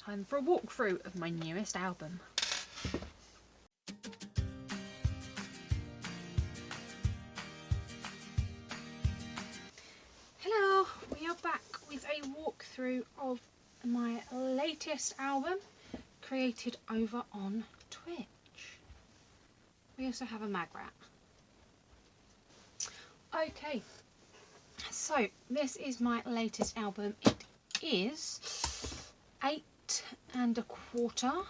Time for a walkthrough of my newest album. Hello, we are back with a walkthrough of my latest album created over on Twitch. We also have a mag rat. Okay, so this is my latest album. It is 8 1/4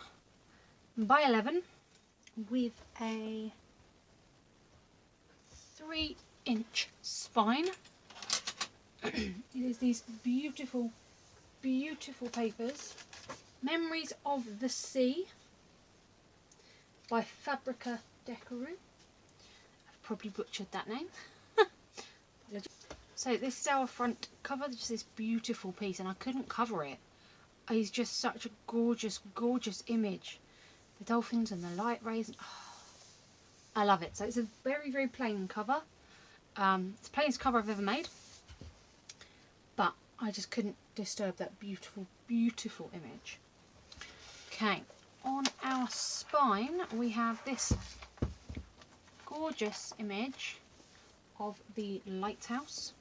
by 11 with a 3-inch spine. It is these beautiful, beautiful papers. Memories of the Sea by Fabrika Decoru. I've probably butchered that name. So this is our front cover, just this beautiful piece, and I couldn't cover it. It's just such a gorgeous, gorgeous image. The dolphins and the light rays. Oh, I love it. So it's a very, very plain cover. It's the plainest cover I've ever made. But I just couldn't disturb that beautiful, beautiful image. Okay, on our spine we have this gorgeous image of the lighthouse.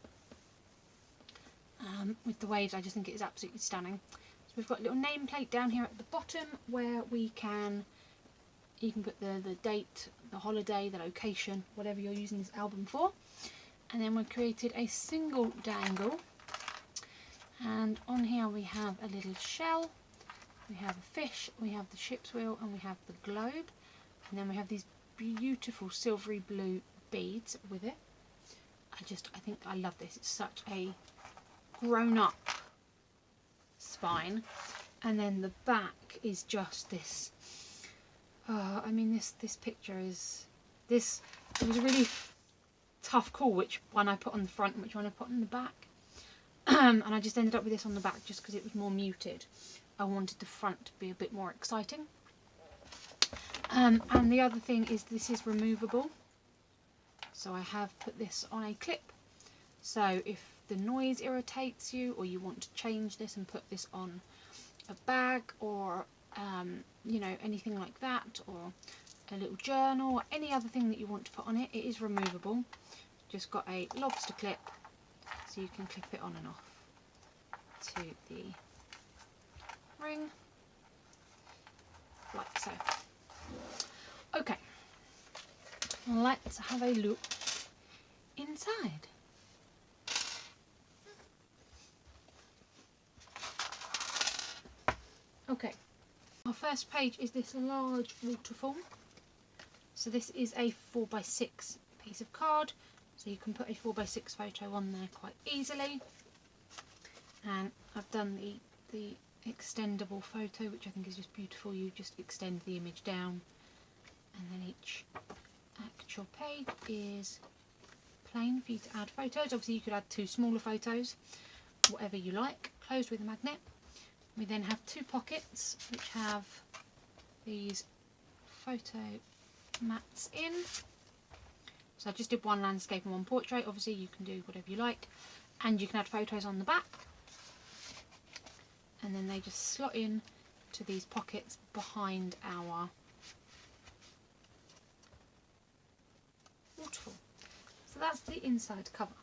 With the waves, I just think it is absolutely stunning. So we've got a little nameplate down here at the bottom where you can put the date, the holiday, the location, whatever you're using this album for. And then we created a single dangle. And on here we have a little shell, we have a fish, we have the ship's wheel, and we have the globe. And then we have these beautiful silvery blue beads with it. I think I love this. It's such a grown-up spine. And then the back is just this. I mean, this picture is this. It was a really tough call which one I put on the front and which one I put on the back. And I just ended up with this on the back just because it was more muted. I wanted the front to be a bit more exciting. And the other thing is this is removable. So I have put this on a clip. So if the noise irritates you, or you want to change this and put this on a bag, or you know, anything like that, or a little journal, or any other thing that you want to put on it, it is removable. Just got a lobster clip, so you can clip it on and off to the ring, like so. Okay, let's have a look inside. Okay, our first page is this large waterfall. So this is a 4x6 piece of card, so you can put a 4x6 photo on there quite easily. And I've done the extendable photo, which I think is just beautiful. You just extend the image down, and then each actual page is plain for you to add photos. Obviously you could add 2 smaller photos, whatever you like. Closed with a magnet. We then have 2 pockets which have these photo mats in. So I just did 1 landscape and 1 portrait. Obviously you can do whatever you like, and you can add photos on the back. And then they just slot in to these pockets behind our waterfall. So that's the inside cover.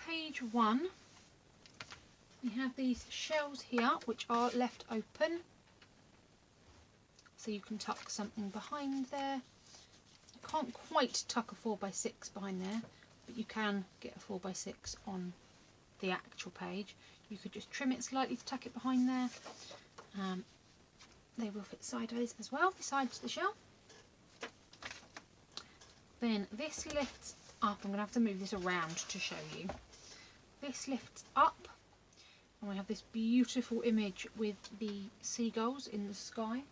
Page 1. We have these shells here which are left open, so you can tuck something behind there. You can't quite tuck a 4x6 behind there, but you can get a 4x6 on the actual page. You could just trim it slightly to tuck it behind there. They will fit sideways as well, besides the shell. Then this lifts up. I'm going to have to move this around to show you. This lifts up, and we have this beautiful image with the seagulls in the sky.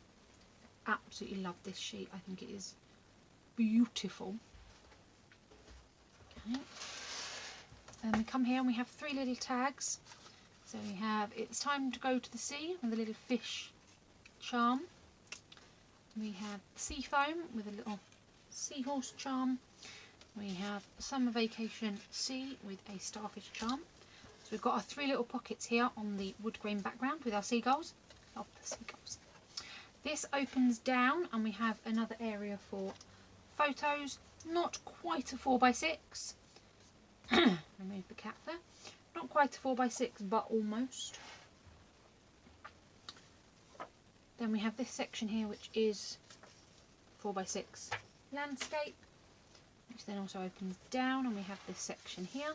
Absolutely love this sheet. I think it is beautiful. Okay. Then we come here and we have 3 little tags. So we have "It's time to go to the sea" with a little fish charm. We have sea foam with a little seahorse charm. We have "Summer Vacation Sea" with a starfish charm. we've got our 3 little pockets here on the wood grain background with our seagulls. Love the seagulls. This opens down and we have another area for photos. Not quite a 4x6. Remove the cap there. Not quite a 4x6, but almost. Then we have this section here, which is 4x6 landscape, which then also opens down, and we have this section here.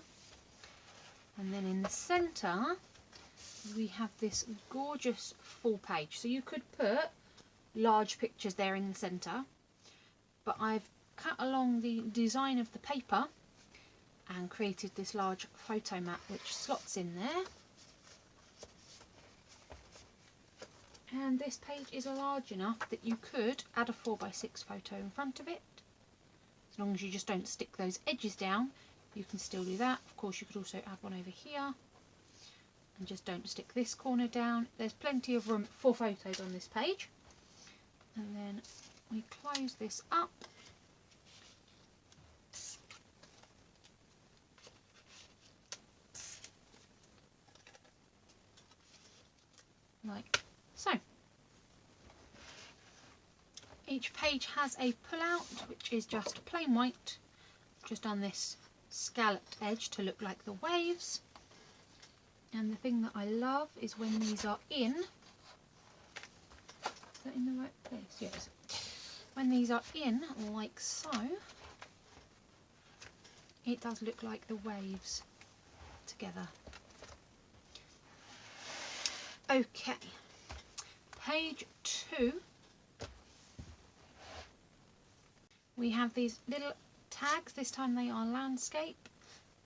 And then in the centre, we have this gorgeous full page. So you could put large pictures there in the centre, but I've cut along the design of the paper and created this large photo mat which slots in there. And this page is large enough that you could add a 4x6 photo in front of it. As long as you just don't stick those edges down, you can still do that. Of course, you could also add one over here. And just don't stick this corner down. There's plenty of room for photos on this page. And then we close this up. Like so. Each page has a pull-out, which is just plain white, just on this scalloped edge to look like the waves. And the thing that I love is when these are in. Is that in the right place? Yes. When these are in, like so, it does look like the waves together. Okay, page 2. We have these little tags. This time they are landscape,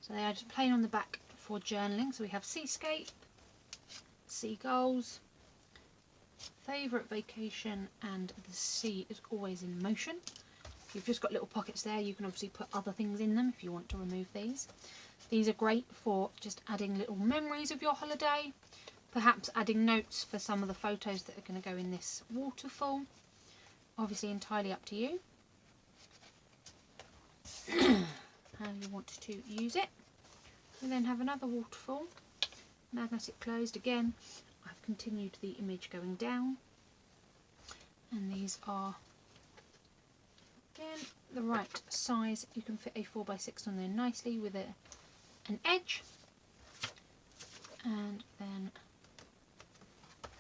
so they are just plain on the back for journaling. So we have seascape, seagulls, favourite vacation, and the sea is always in motion. If you've just got little pockets there, you can obviously put other things in them if you want to remove these. These are great for just adding little memories of your holiday, perhaps adding notes for some of the photos that are going to go in this waterfall. Obviously entirely up to you how you want to use it. We then have another waterfall, magnetic closed. Again, I've continued the image going down, and these are again the right size. You can fit a 4x6 on there nicely with an edge, and then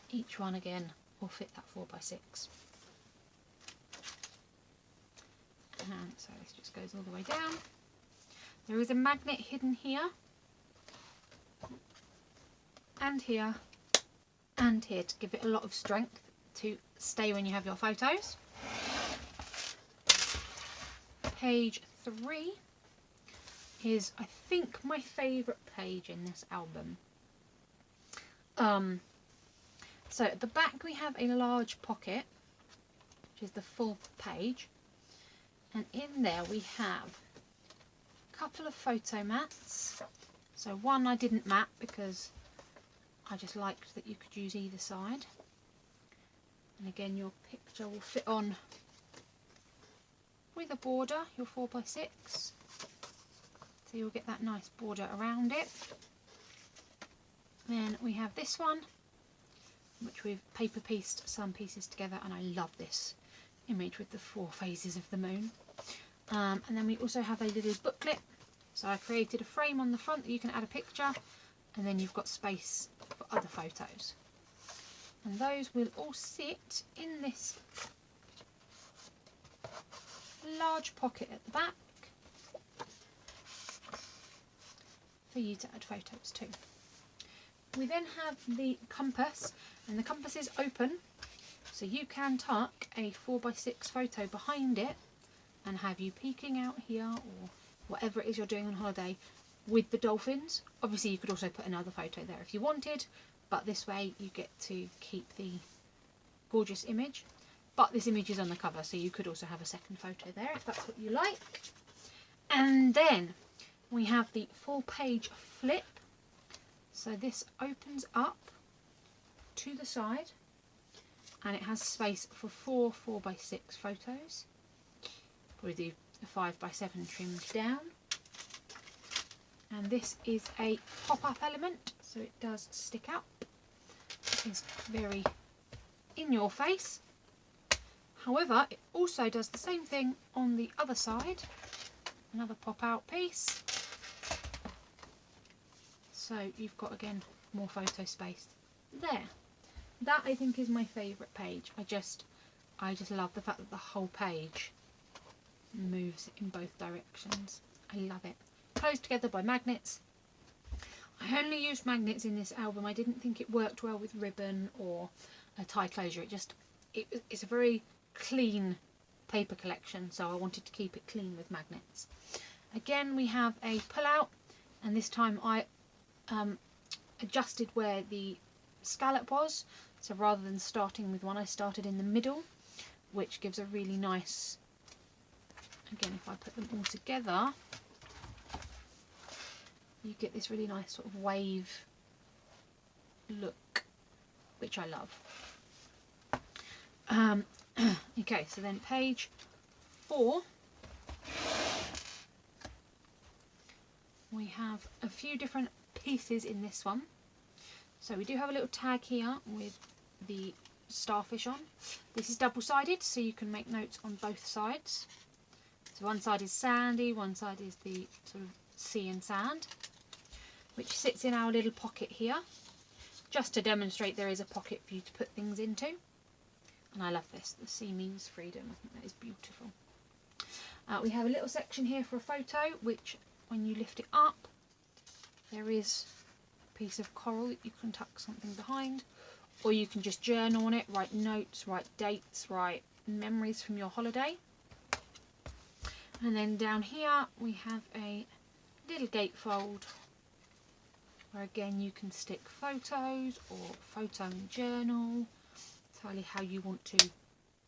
each one again will fit that 4x6. And so this just goes all the way down. There is a magnet hidden here, and here, and here to give it a lot of strength to stay when you have your photos. Page 3 is, I think, my favourite page in this album. So at the back we have a large pocket, which is the full page, and in there we have a couple of photo mats. So one I didn't mat because I just liked that you could use either side, and again your picture will fit on with a border, your 4x6, so you'll get that nice border around it. Then we have this one, which we've paper pieced some pieces together, and I love this image with the 4 phases of the moon. And then we also have a little booklet. So I created a frame on the front that you can add a picture, and then you've got space for other photos. And those will all sit in this large pocket at the back for you to add photos to. We then have the compass, and the compass is open, so you can tuck a 4x6 photo behind it and have you peeking out here, or whatever it is you're doing on holiday with the dolphins. Obviously you could also put another photo there if you wanted, but this way you get to keep the gorgeous image. But this image is on the cover, so you could also have a second photo there if that's what you like. And then we have the full page flip. So this opens up to the side, and it has space for 4 4x6 photos. Probably do a 5x7 trimmed down. and this is a pop-up element, so it does stick out. It's very in your face. However, it also does the same thing on the other side. Another pop-out piece. So you've got, again, more photo space there. That, I think, is my favourite page. I just love the fact that the whole page moves in both directions. I love it. Closed together by magnets. I only used magnets in this album. I didn't think it worked well with ribbon or a tie closure. It's a very clean paper collection, so I wanted to keep it clean with magnets. Again, we have a pull out, and this time I adjusted where the scallop was, so rather than starting with one, I started in the middle, which gives a really nice, again, if I put them all together, you get this really nice sort of wave look, which I love. Okay, so then page 4, we have a few different pieces in this one. So we do have a little tag here with the starfish on. This is double-sided, so you can make notes on both sides. So one side is sandy, one side is the sort of sea and sand, which sits in our little pocket here, just to demonstrate there is a pocket for you to put things into. And I love this. The sea means freedom. I think that is beautiful. We have a little section here for a photo, which when you lift it up, there is a piece of coral that you can tuck something behind, or you can just journal on it, write notes, write dates, write memories from your holiday. And then down here we have a little gatefold where again you can stick photos or photo and journal, entirely how you want to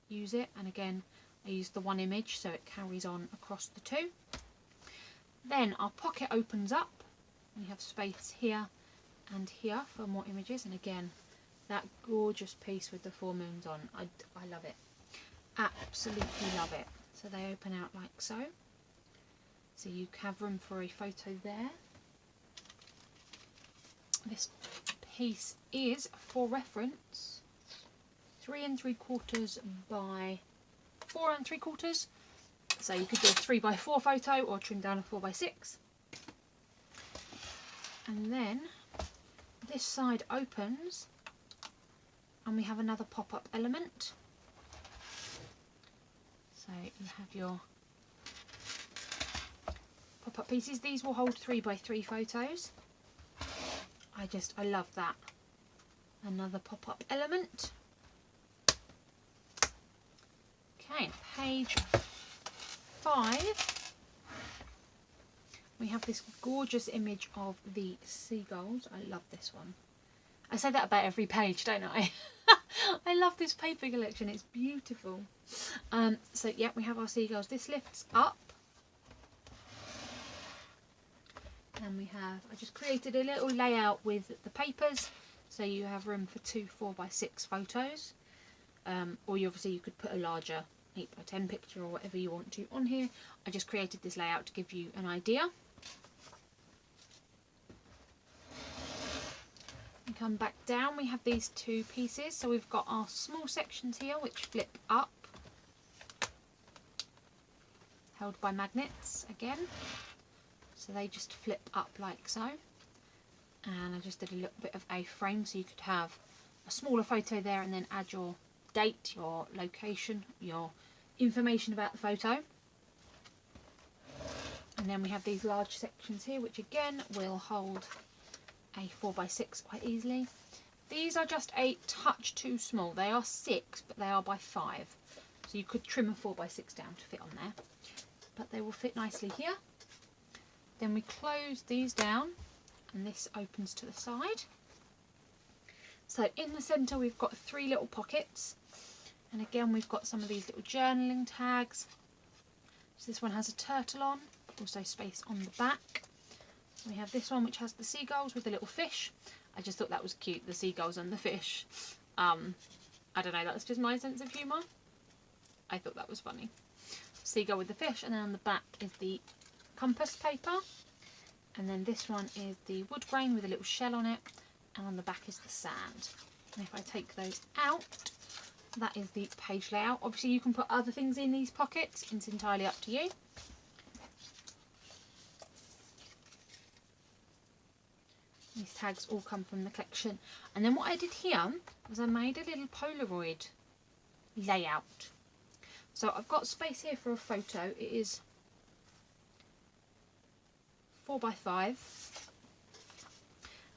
use it. And again, I used the one image so it carries on across the two. Then our pocket opens up. We have space here and here for more images, and again that gorgeous piece with the full moons on. I love it, absolutely love it. So they open out like so. So you have room for a photo there. This piece is, for reference, 3 3/4 by 4 3/4. So you could do a 3x4 photo or trim down a 4x6. And then this side opens and we have another pop-up element. So you have your pop-up pieces. These will hold 3x3 photos. I love that. Another pop-up element. Okay, page 5. We have this gorgeous image of the seagulls. I love this one. I say that about every page, don't I? I love this paper collection. It's beautiful. So yeah, we have our seagulls. This lifts up. And we have, I just created a little layout with the papers. So you have room for 2 4x6 photos. Or you could put a larger 8x10 picture or whatever you want to on here. I just created this layout to give you an idea. And come back down, we have these two pieces. So we've got our small sections here which flip up, held by magnets again. So they just flip up like so. And I just did a little bit of a frame so you could have a smaller photo there and then add your date, your location, your information about the photo. And then we have these large sections here which again will hold a 4x6 quite easily. These are just a touch too small. They are 6 but they are by 5, so you could trim a 4x6 down to fit on there, but they will fit nicely here. Then we close these down and this opens to the side. So in the centre we've got 3 little pockets, and again we've got some of these little journaling tags. So this one has a turtle on, also space on the back. We have this one which has the seagulls with the little fish. I just thought that was cute, the seagulls and the fish. I don't know, that's just my sense of humour. I thought that was funny. Seagull with the fish, and then on the back is the compass paper. And then this one is the wood grain with a little shell on it, and on the back is the sand. And if I take those out, that is the page layout. Obviously you can put other things in these pockets, it's entirely up to you. These tags all come from the collection. And then what I did here was I made a little Polaroid layout. So I've got space here for a photo. It is 4x5.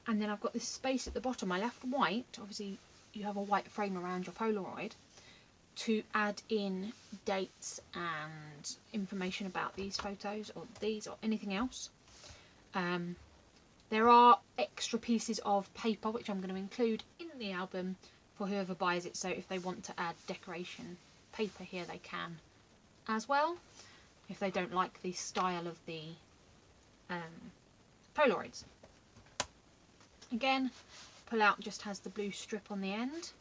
And then I've got this space at the bottom. I left white, obviously you have a white frame around your Polaroid, to add in dates and information about these photos or these or anything else. There are extra pieces of paper which I'm going to include in the album for whoever buys it, so if they want to add decoration paper here they can as well, if they don't like the style of the Polaroids. Again, pull out just has the blue strip on the end,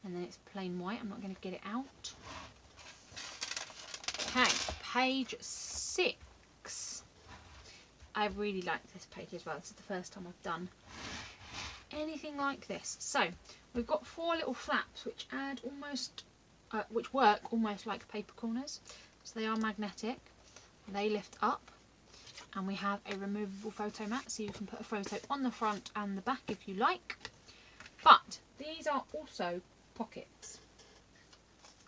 and then it's plain white. I'm not going to get it out. Okay, page 6. I really like this page as well. This is the first time I've done anything like this. So we've got 4 little flaps which add almost, which work almost like paper corners. So they are magnetic. They lift up, and we have a removable photo mat, so you can put a photo on the front and the back if you like. But these are also pockets.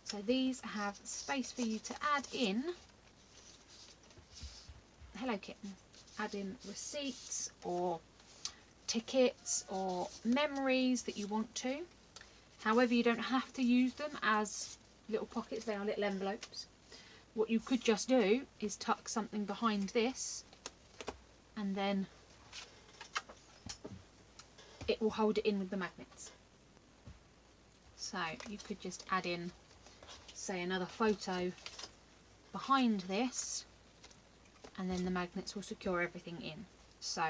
So these have space for you to add in, hello kitten, add in receipts or tickets or memories that you want to. However, you don't have to use them as little pockets, they are little envelopes. What you could just do is tuck something behind this, and then it will hold it in with the magnets. So you could just add in, say, another photo behind this, and then the magnets will secure everything in. So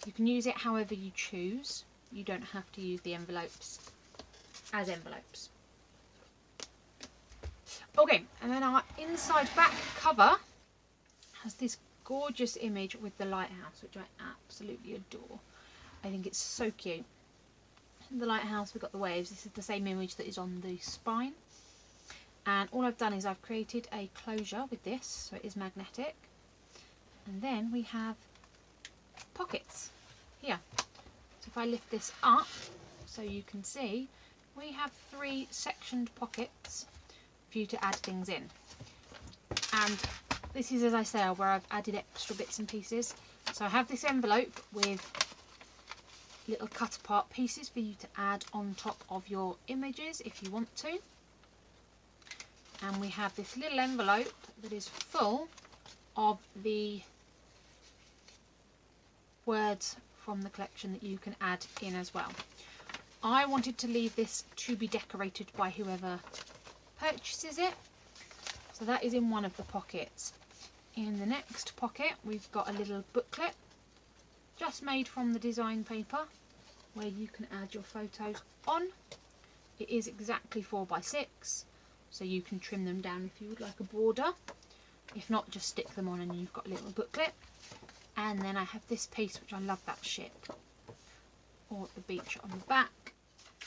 you can use it however you choose. You don't have to use the envelopes as envelopes. Okay, and then our inside back cover has this gorgeous image with the lighthouse, which I absolutely adore. I think it's so cute. In the lighthouse we've got the waves. This is the same image that is on the spine. And all I've done is I've created a closure with this, so it is magnetic. And then we have pockets here. So if I lift this up so you can see, we have 3 sectioned pockets for you to add things in. And this is, as I say, where I've added extra bits and pieces. So I have this envelope with little cut apart pieces for you to add on top of your images if you want to. And we have this little envelope that is full of the words from the collection that you can add in as well. I wanted to leave this to be decorated by whoever purchases it, so that is in one of the pockets. In the next pocket we've got a little booklet just made from the design paper where you can add your photos on. It is exactly 4x6, so you can trim them down if you would like a border. If not, just stick them on and you've got a little booklet. And then I have this piece, which I love, that ship or the beach on the back.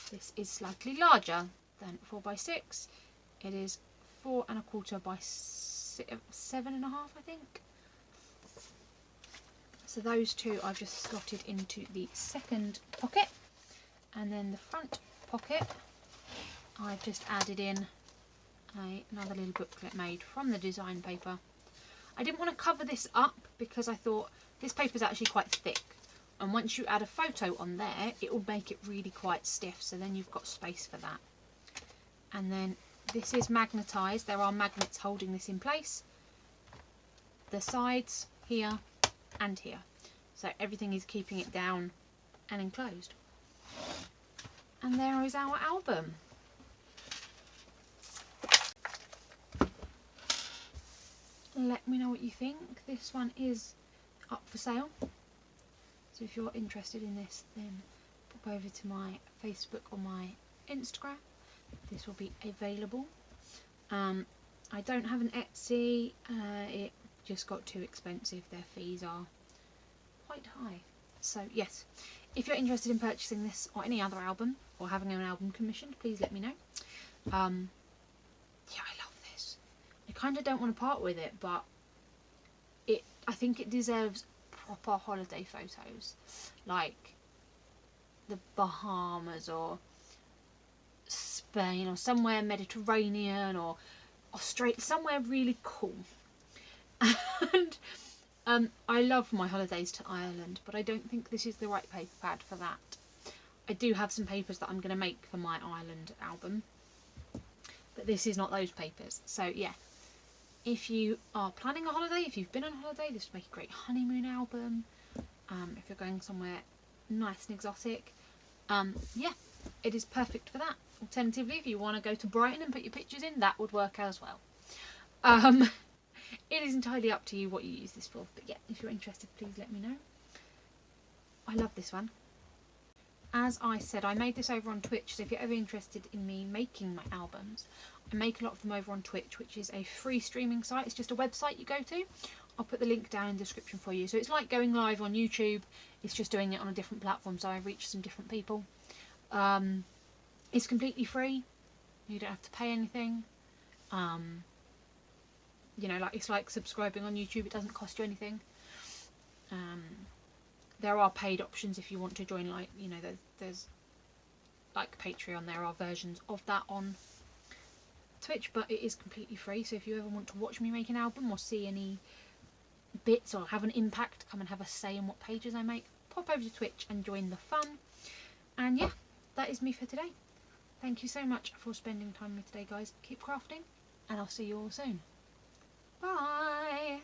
This is slightly larger than 4x6. It is 4¼ by 7½, I think. So those two I've just slotted into the second pocket, and then the front pocket I've just added in another little booklet made from the design paper. I didn't want to cover this up because I thought this paper is actually quite thick, and once you add a photo on there it will make it really quite stiff, so then you've got space for that. And then this is magnetised. There are magnets holding this in place, the sides here and here, so everything is keeping it down and enclosed. And there is our album. Let me know what you think. This one is up for sale, so if you're interested in this, then pop over to my Facebook or my Instagram. This will be available. I don't have an Etsy. It just got too expensive. Their fees are quite high. So yes, if you're interested in purchasing this or any other album, or having an album commissioned, please let me know. Yeah, I love this. I kind of don't want to part with it, but I think it deserves proper holiday photos, like the Bahamas or Spain or somewhere Mediterranean or Australia, somewhere really cool. And I love my holidays to Ireland, but I don't think this is the right paper pad for that. I do have some papers that I'm going to make for my Ireland album, but this is not those papers. So yeah, if you are planning a holiday, if you've been on holiday, this would make a great honeymoon album. If you're going somewhere nice and exotic, yeah, it is perfect for that. Alternatively, if you want to go to Brighton and put your pictures in, that would work as well. It is entirely up to you what you use this for, but yeah, if you're interested, please let me know. I love this one. As I said, I made this over on Twitch, so if you're ever interested in me making my albums, I make a lot of them over on Twitch, which is a free streaming site. It's just a website you go to. I'll put the link down in the description for you. So it's like going live on YouTube, it's just doing it on a different platform, so I reach some different people. It's completely free, you don't have to pay anything. You know, like it's like subscribing on YouTube, it doesn't cost you anything. There are paid options if you want to join, like, you know, there's like Patreon, there are versions of that on Twitch, but it is completely free. So if you ever want to watch me make an album or see any bits or have an impact, come and have a say in what pages I make, pop over to Twitch and join the fun. And yeah, that is me for today. Thank you so much for spending time with me today, guys. Keep crafting, and I'll see you all soon. Bye!